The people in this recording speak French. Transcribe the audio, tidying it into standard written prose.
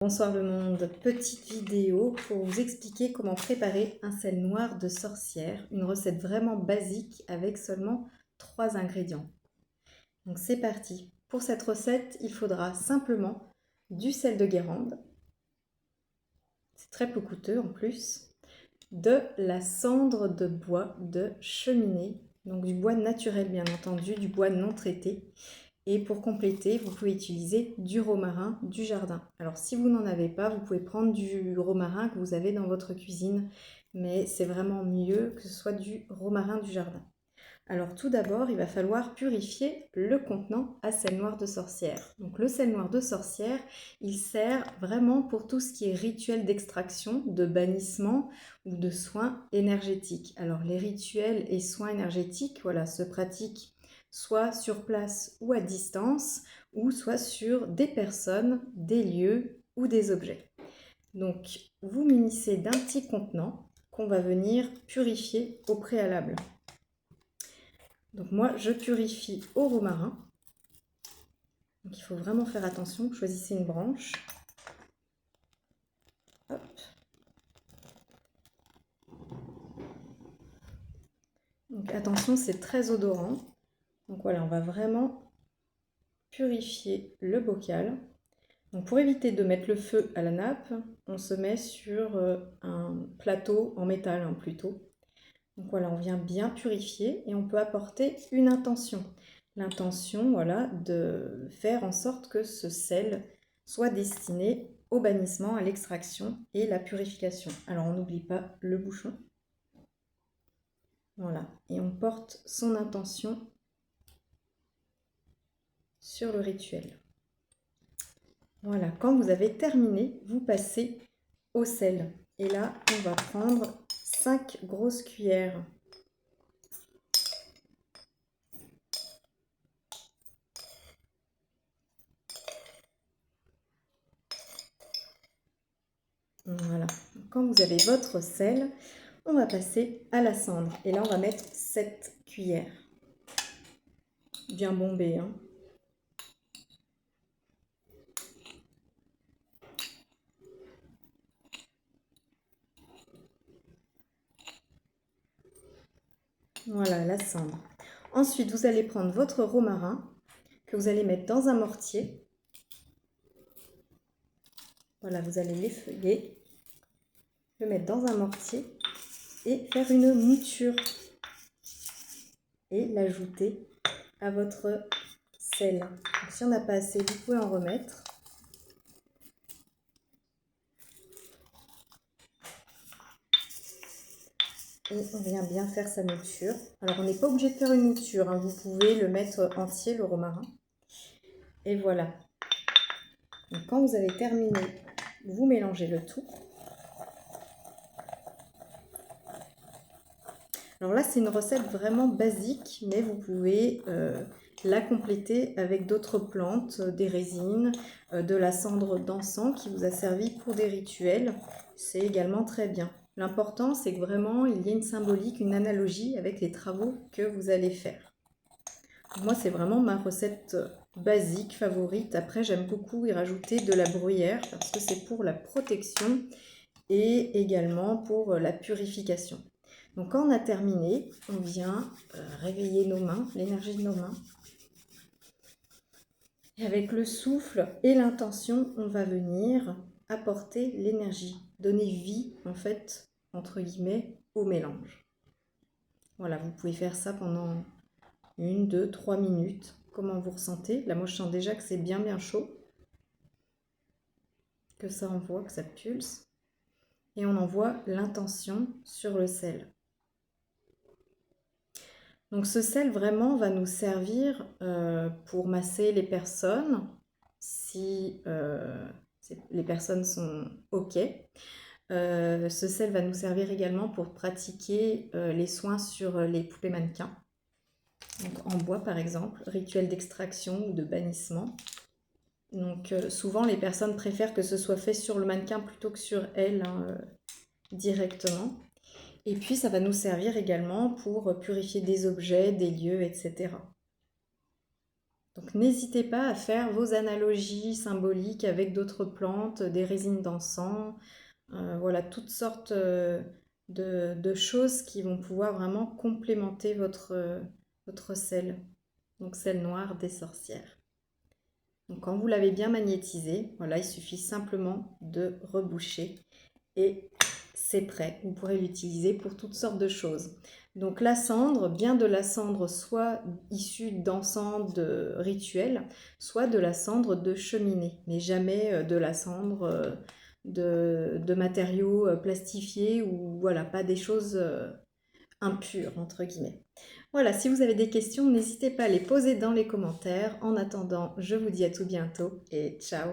Bonsoir le monde, petite vidéo pour vous expliquer comment préparer un sel noir de sorcière, une recette vraiment basique avec seulement 3 ingrédients. Donc c'est parti. Pour cette recette, il faudra simplement du sel de Guérande, c'est très peu coûteux en plus, de la cendre de bois de cheminée, donc du bois naturel bien entendu, du bois non traité. Et pour compléter, vous pouvez utiliser du romarin du jardin. Alors si vous n'en avez pas, vous pouvez prendre du romarin que vous avez dans votre cuisine, mais c'est vraiment mieux que ce soit du romarin du jardin. Alors tout d'abord, il va falloir purifier le contenant à sel noir de sorcière. Donc le sel noir de sorcière, il sert vraiment pour tout ce qui est rituel d'extraction, de bannissement ou de soins énergétiques. Alors les rituels et soins énergétiques, voilà, se pratiquent soit sur place ou à distance, ou soit sur des personnes, des lieux ou des objets. Donc vous munissez d'un petit contenant qu'on va venir purifier au préalable. Donc moi, je purifie au romarin. Donc il faut vraiment faire attention, choisissez une branche. Hop. Donc attention, c'est très odorant. Donc voilà, on va vraiment purifier le bocal. Donc pour éviter de mettre le feu à la nappe, on se met sur un plateau en métal plutôt. Donc voilà, on vient bien purifier et on peut apporter une intention. L'intention, voilà, de faire en sorte que ce sel soit destiné au bannissement, à l'extraction et la purification. Alors on n'oublie pas le bouchon. Voilà, et on porte son intention sur le rituel. Voilà, quand vous avez terminé, vous passez au sel. Et là, on va prendre 5 grosses cuillères. Voilà, quand vous avez votre sel, on va passer à la cendre. Et là, on va mettre 7 cuillères. Bien bombé, hein. Voilà, la cendre. Ensuite, vous allez prendre votre romarin que vous allez mettre dans un mortier. Voilà, vous allez l'effeuiller, le mettre dans un mortier et faire une mouture. Et l'ajouter à votre sel. Donc, si on n'a pas assez, vous pouvez en remettre. Et on vient bien faire sa mouture. Alors on n'est pas obligé de faire une mouture, hein. Vous pouvez le mettre entier, le romarin. Et voilà. Donc, quand vous avez terminé, vous mélangez le tout. Alors là, c'est une recette vraiment basique, mais vous pouvez la compléter avec d'autres plantes, des résines, de la cendre d'encens qui vous a servi pour des rituels. C'est également très bien. L'important, c'est que vraiment, il y ait une symbolique, une analogie avec les travaux que vous allez faire. Moi, c'est vraiment ma recette basique, favorite. Après, j'aime beaucoup y rajouter de la bruyère parce que c'est pour la protection et également pour la purification. Donc quand on a terminé, on vient réveiller nos mains, l'énergie de nos mains. Et avec le souffle et l'intention, on va venir apporter l'énergie, donner vie en fait, entre guillemets, au mélange. Voilà, vous pouvez faire ça pendant 1, 2, 3 minutes. Comment vous ressentez? Là, moi, je sens déjà que c'est bien chaud, que ça envoie, que ça pulse. Et on envoie l'intention sur le sel. Donc ce sel vraiment va nous servir pour masser les personnes si les personnes sont OK. Ce sel va nous servir également pour pratiquer les soins sur les poupées mannequins. Donc en bois par exemple, rituel d'extraction ou de bannissement. Donc souvent les personnes préfèrent que ce soit fait sur le mannequin plutôt que sur elles directement. Et puis, ça va nous servir également pour purifier des objets, des lieux, etc. Donc n'hésitez pas à faire vos analogies symboliques avec d'autres plantes, des résines d'encens, voilà, toutes sortes de choses qui vont pouvoir vraiment complémenter votre sel, donc sel noir des sorcières. Donc quand vous l'avez bien magnétisé, voilà, il suffit simplement de reboucher et c'est prêt. Vous pourrez l'utiliser pour toutes sortes de choses. Donc la cendre, bien de la cendre soit issue d'encens de rituel, soit de la cendre de cheminée, mais jamais de la cendre de matériaux plastifiés ou voilà, pas des choses impures entre guillemets. Voilà, si vous avez des questions, n'hésitez pas à les poser dans les commentaires. En attendant, je vous dis à tout bientôt et ciao!